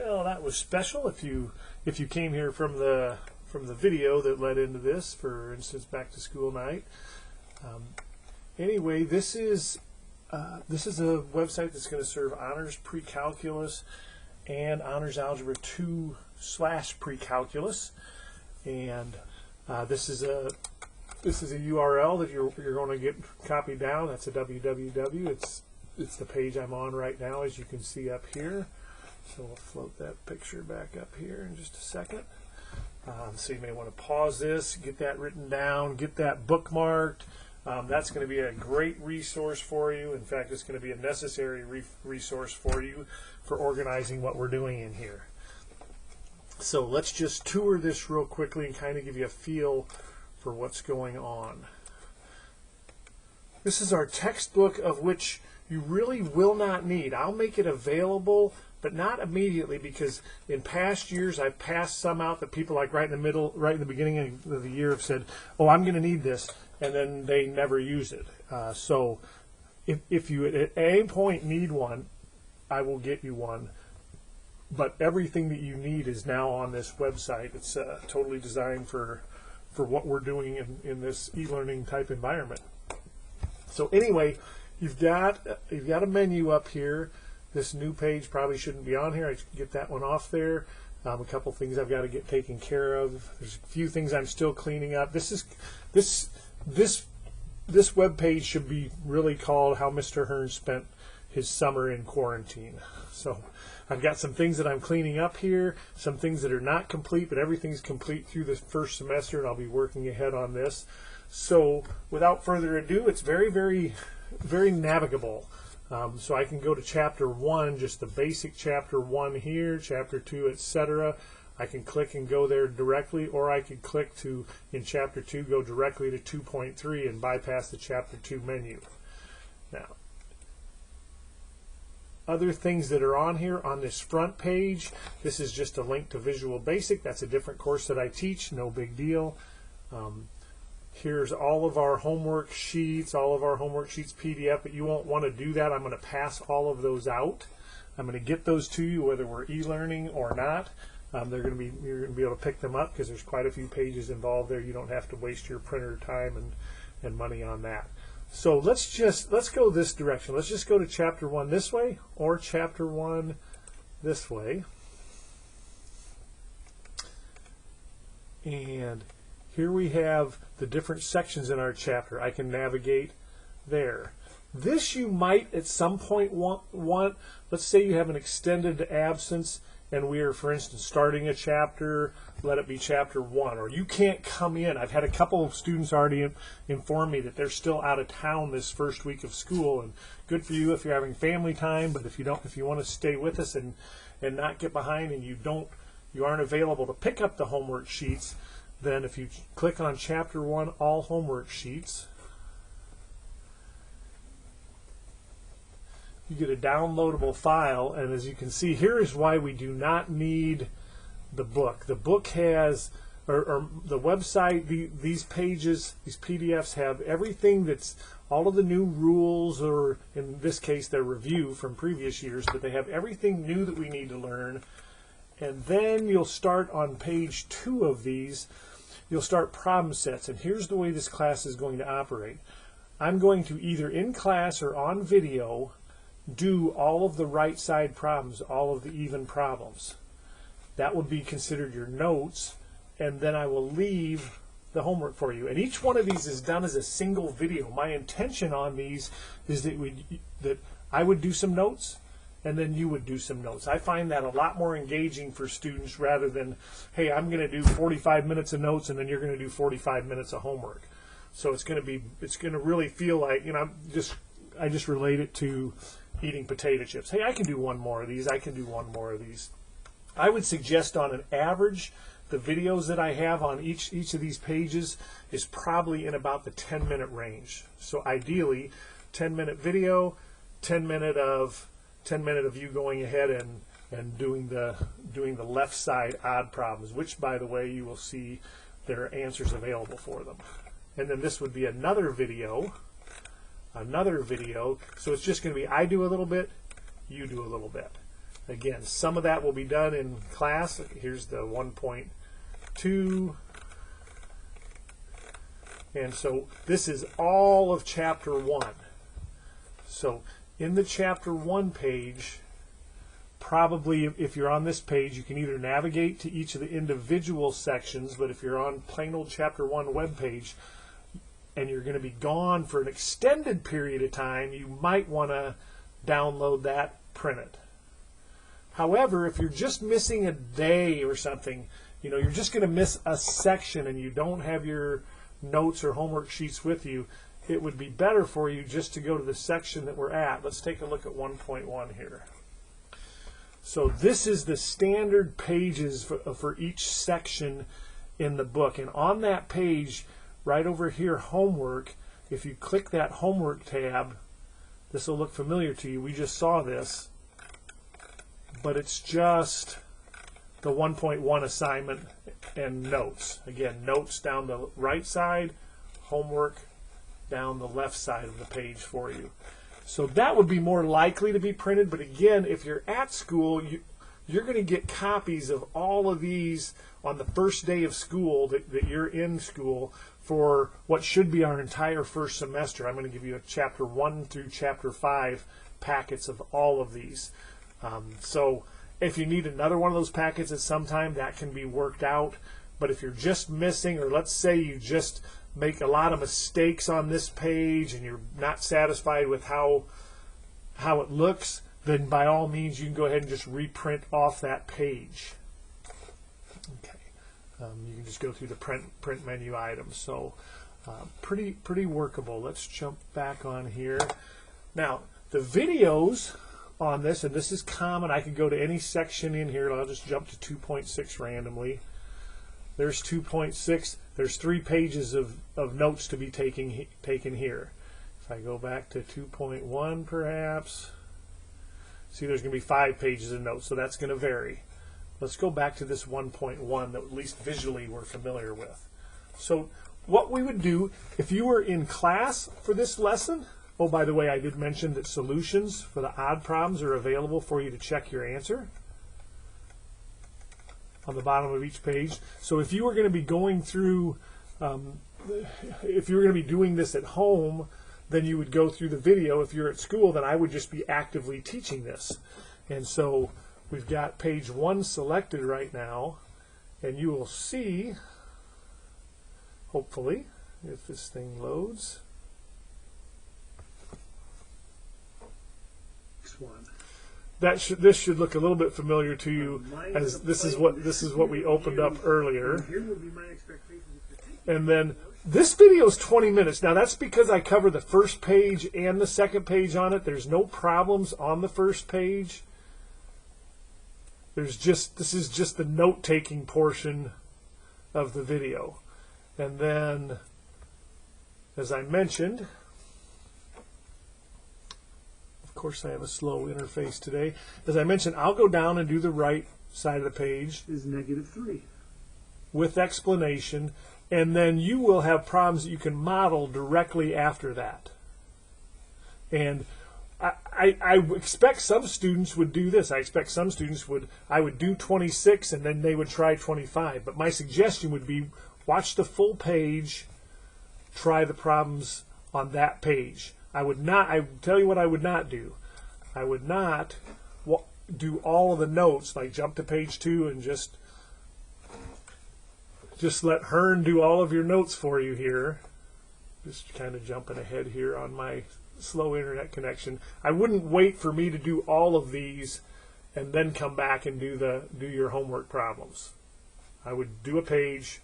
Well, that was special. If you came here from the video that led into this, for instance, back to school night. Anyway, this is a website that's going to serve honors pre-calculus and honors algebra 2/pre-calculus, and this is a URL that you're going to get copied down. That's a www. It's the page I'm on right now, as you can see up here. So we'll float that picture back up here in just a second. So you may want to pause this, get that written down, get that bookmarked. That's going to be a great resource for you. In fact, it's going to be a necessary resource for you for organizing what we're doing in here. So let's just tour this real quickly and kind of give you a feel for what's going on. This is our textbook, of which you really will not need. I'll make it available, but not immediately, because in past years I've passed some out that people, like right in the beginning of the year, have said, oh, I'm going to need this, and then they never use it. So if you at any point need one, I will get you one. But everything that you need is now on this website. It's totally designed for what we're doing in this e-learning type environment. So anyway, you've got a menu up here. This new page probably shouldn't be on here. I should get that one off there. A couple things I've got to get taken care of. There's a few things I'm still cleaning up. This web page should be really called How Mr. Hearn Spent His Summer in Quarantine. So I've got some things that I'm cleaning up here, some things that are not complete, but everything's complete through this first semester, and I'll be working ahead on this. So without further ado, it's very, very, very navigable. So I can go to chapter 1, just the basic chapter 1 here, chapter 2, etc. I can click and go there directly, or I can click to, in chapter 2, go directly to 2.3 and bypass the chapter 2 menu. Now, other things that are on here on this front page, this is just a link to Visual Basic. That's a different course that I teach, no big deal. Here's all of our homework sheets, PDF, but you won't want to do that. I'm going to pass all of those out. I'm going to get those to you whether we're e-learning or not. You're going to be able to pick them up because there's quite a few pages involved there. You don't have to waste your printer time and money on that. So let's go this direction. Let's just go to chapter 1 this way, or chapter 1 this way. And here we have the different sections in our chapter. I can navigate there. This you might at some point want. Let's say you have an extended absence and we are, for instance, starting a chapter, let it be chapter 1, or you can't come in. I've had a couple of students already inform me that they're still out of town this first week of school, and good for you if you're having family time, but if you want to stay with us and not get behind, and you aren't available to pick up the homework sheets, then if you click on chapter 1, all homework sheets, you get a downloadable file, and as you can see, here is why we do not need the book. The book has, or the website, these pages, these PDFs have everything that's, all of the new rules, or in this case their review from previous years, but they have everything new that we need to learn. And then you'll start on page 2 of these, you'll start problem sets, and here's the way this class is going to operate. I'm going to either in class or on video do all of the right side problems, all of the even problems. That would be considered your notes, and then I will leave the homework for you. And each one of these is done as a single video. My intention on these is that I would do some notes, and then you would do some notes. I find that a lot more engaging for students rather than, hey, I'm going to do 45 minutes of notes and then you're going to do 45 minutes of homework. So it's going to really feel like, I just relate it to eating potato chips. Hey, I can do one more of these. I can do one more of these. I would suggest on an average, the videos that I have on each of these pages is probably in about the 10-minute range. So ideally, 10-minute video, 10 minute of you going ahead and doing the left side odd problems, which, by the way, you will see there are answers available for them. And then this would be another video. So it's just going to be I do a little bit, you do a little bit. Again, some of that will be done in class. Here's the 1.2. And so this is all of chapter 1. So in the chapter 1 page, probably if you're on this page, you can either navigate to each of the individual sections, but if you're on plain old chapter 1 web page and you're going to be gone for an extended period of time, you might want to download that, print it. However, if you're just missing a day or something, you're just going to miss a section and you don't have your notes or homework sheets with you, it would be better for you just to go to the section that we're at. Let's take a look at 1.1 here. So this is the standard pages for each section in the book. And on that page, right over here, homework, if you click that homework tab, this will look familiar to you. We just saw this, but it's just the 1.1 assignment and notes. Again, notes down the right side, homework down the left side of the page for you. So that would be more likely to be printed, but again, if you're at school, you're going to get copies of all of these on the first day of school that you're in school for what should be our entire first semester. I'm going to give you a chapter 1 through chapter 5 packets of all of these. So if you need another one of those packets at some time, that can be worked out. But if you're just missing, or let's say you just make a lot of mistakes on this page and you're not satisfied with how it looks, then by all means you can go ahead and just reprint off that page. Okay, you can just go through the print menu items. So pretty workable. Let's jump back on here. Now the videos on this, and this is common, I could go to any section in here. I'll just jump to 2.6 randomly. There's 2.6. There's 3 pages of notes to be taken here. If I go back to 2.1 perhaps, see there's going to be 5 pages of notes, so that's going to vary. Let's go back to this 1.1 that at least visually we're familiar with. So what we would do if you were in class for this lesson, oh, by the way, I did mention that solutions for the odd problems are available for you to check your answer on the bottom of each page. So if you were going to be going through, if you were going to be doing this at home, then you would go through the video. If you're at school, then I would just be actively teaching this. And so we've got page 1 selected right now, and you will see, hopefully, if this thing loads. This should look a little bit familiar to you, as this is what we opened up earlier. And then this video is 20 minutes. Now that's because I cover the first page and the second page on it. There's no problems on the first page. This is just the note-taking portion of the video. And then, as I mentioned, of course I have a slow interface today. As I mentioned, I'll go down and do the right side of the page. Is -3. With explanation, and then you will have problems that you can model directly after that. And I expect some students would do this. I expect some students I would do 26 and then they would try 25. But my suggestion would be watch the full page, try the problems on that page. I tell you what I would not do. I would not do all of the notes, like jump to page 2 and just let Hearn do all of your notes for you here. Just kind of jumping ahead here on my slow internet connection. I wouldn't wait for me to do all of these and then come back and do your homework problems. I would do a page,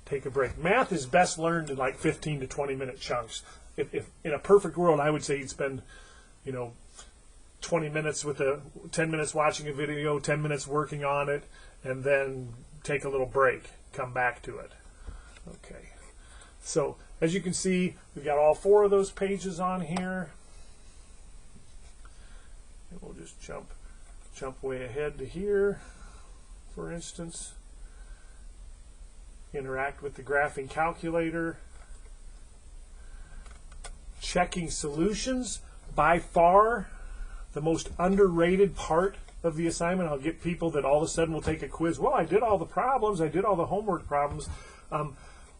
take a break. Math is best learned in like 15 to 20 minute chunks. If in a perfect world, I would say you'd spend, 20 minutes 10 minutes watching a video, 10 minutes working on it, and then take a little break, come back to it. Okay. So as you can see, we've got all 4 of those pages on here. And we'll just jump way ahead to here, for instance. Interact with the graphing calculator. Checking solutions, by far the most underrated part of the assignment. I'll get people that all of a sudden will take a quiz. Well, I did all the problems. I did all the homework problems.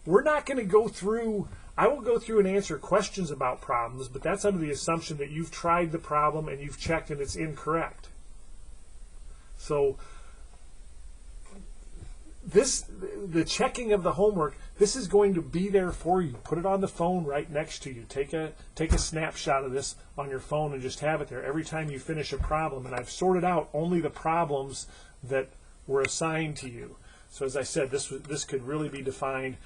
We're not going to go through, I will go through and answer questions about problems, but that's under the assumption that you've tried the problem and you've checked and it's incorrect. So the checking of the homework, this is going to be there for you. Put it on the phone right next to you. Take a snapshot of this on your phone and just have it there every time you finish a problem. And I've sorted out only the problems that were assigned to you. So as I said, this could really be defined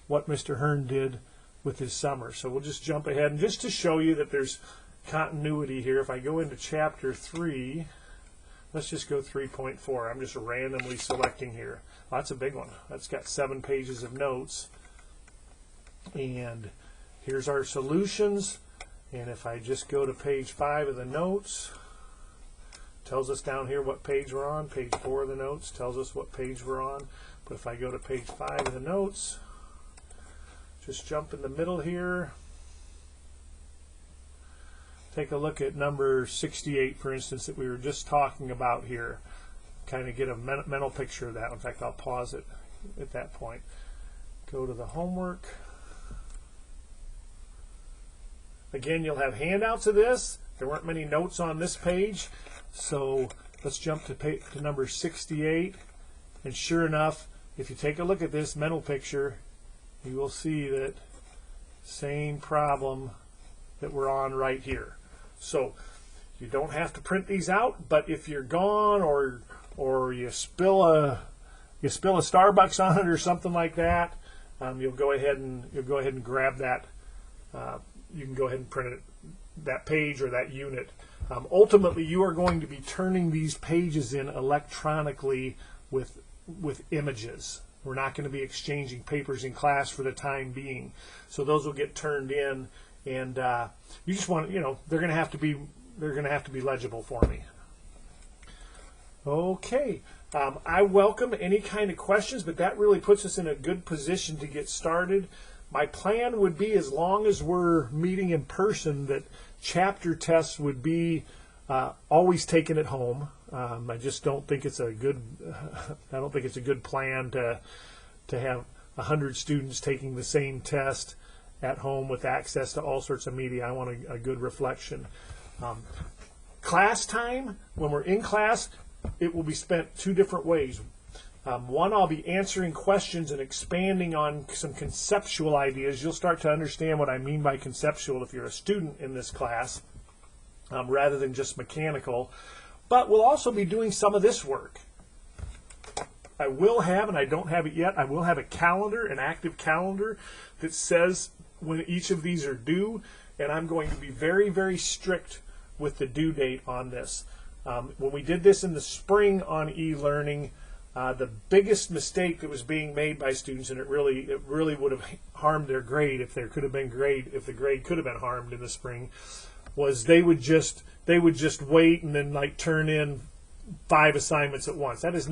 what Mr. Hearn did with his summer. So we'll just jump ahead, and just to show you that there's continuity here, if I go into chapter 3, let's just go 3.4. I'm just randomly selecting here. Well, that's a big one. That's got 7 pages of notes. And here's our solutions. And if I just go to page 5 of the notes, tells us down here what page we're on. Page 4 of the notes tells us what page we're on. But if I go to page 5 of the notes, just jump in the middle here. Take a look at number 68, for instance, that we were just talking about here. Kind of get a mental picture of that. In fact, I'll pause it at that point. Go to the homework. Again, you'll have handouts of this. There weren't many notes on this page, so let's jump to number 68. And sure enough, if you take a look at this mental picture, you will see that same problem that we're on right here. So you don't have to print these out, but if you're gone or you spill a Starbucks on it or something like that, you'll go ahead and grab that. You can go ahead and print it, that page or that unit. Ultimately, you are going to be turning these pages in electronically with images. We're not going to be exchanging papers in class for the time being, so those will get turned in, and you just want, they're going to have to be legible for me. Okay, I welcome any kind of questions, but that really puts us in a good position to get started. My plan would be, as long as we're meeting in person, that chapter tests would be always taken at home. I just don't think it's a good. I don't think it's a good plan to have 100 students taking the same test at home with access to all sorts of media. I want a good reflection. Class time, when we're in class, it will be spent 2 different ways. One, I'll be answering questions and expanding on some conceptual ideas. You'll start to understand what I mean by conceptual if you're a student in this class, rather than just mechanical. But we'll also be doing some of this work. I will have, and I don't have it yet, I will have a calendar, an active calendar that says when each of these are due, and I'm going to be very, very strict with the due date on this. When we did this in the spring on e-learning, the biggest mistake that was being made by students, and it really would have harmed their grade if the grade could have been harmed in the spring, was they would just wait and then turn in 5 assignments at once. That is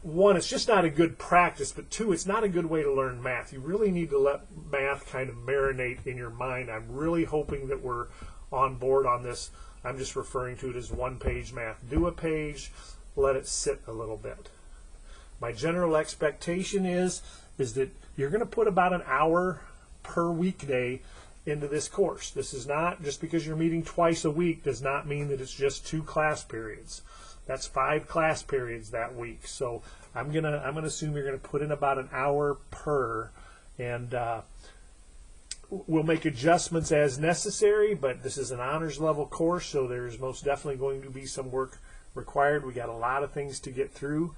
one, it's just not a good practice, but 2, it's not a good way to learn math. You really need to let math kind of marinate in your mind. I'm really hoping that we're on board on this. I'm just referring to it as 1-page math. Do a page, let it sit a little bit. My general expectation is that you're going to put about an hour per weekday into this course. This is not, just because you're meeting twice a week does not mean that it's just 2 class periods. That's 5 class periods that week. So I'm gonna assume you're gonna put in about an hour per, and we'll make adjustments as necessary. But this is an honors level course, so there's most definitely going to be some work required. We got a lot of things to get through.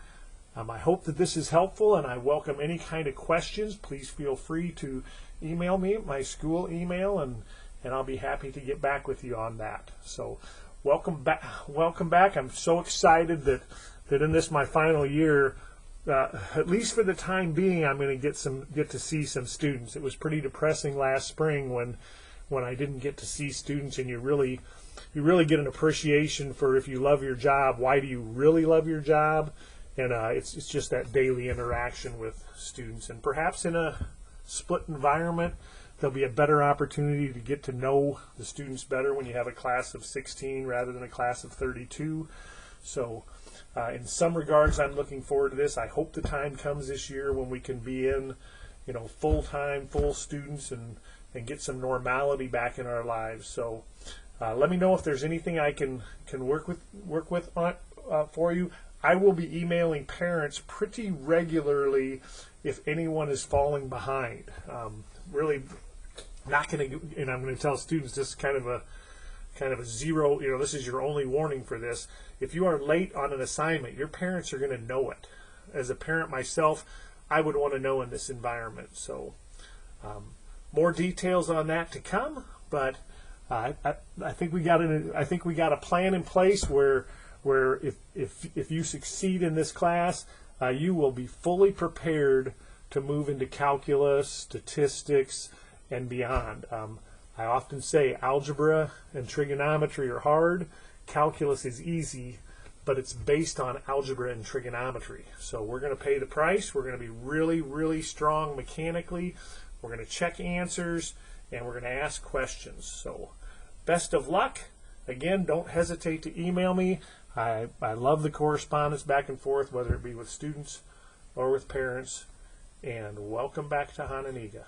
I hope that this is helpful, and I welcome any kind of questions. Please feel free to email me at my school email, and I'll be happy to get back with you on that. So welcome back. I'm so excited that in this, my final year, at least for the time being, I'm going to get to see some students. It was pretty depressing last spring when I didn't get to see students, and you really get an appreciation for, if you love your job, why do you really love your job? And it's just that daily interaction with students. And perhaps in a split environment, there'll be a better opportunity to get to know the students better when you have a class of 16 rather than a class of 32. So in some regards, I'm looking forward to this. I hope the time comes this year when we can be in, full-time, full students and get some normality back in our lives. So let me know if there's anything I can work with on for you. I will be emailing parents pretty regularly if anyone is falling behind. Really not going to, and I'm going to tell students this is kind of a zero. This is your only warning for this. If you are late on an assignment, your parents are going to know it. As a parent myself, I would want to know in this environment. So more details on that to come, but I think we got a plan in place where if you succeed in this class, you will be fully prepared to move into calculus, statistics, and beyond. I often say algebra and trigonometry are hard. Calculus is easy, but it's based on algebra and trigonometry. So we're going to pay the price. We're going to be really, really strong mechanically. We're going to check answers, and we're going to ask questions. So best of luck. Again, don't hesitate to email me. I love the correspondence back and forth, whether it be with students or with parents. And welcome back to Hananiga.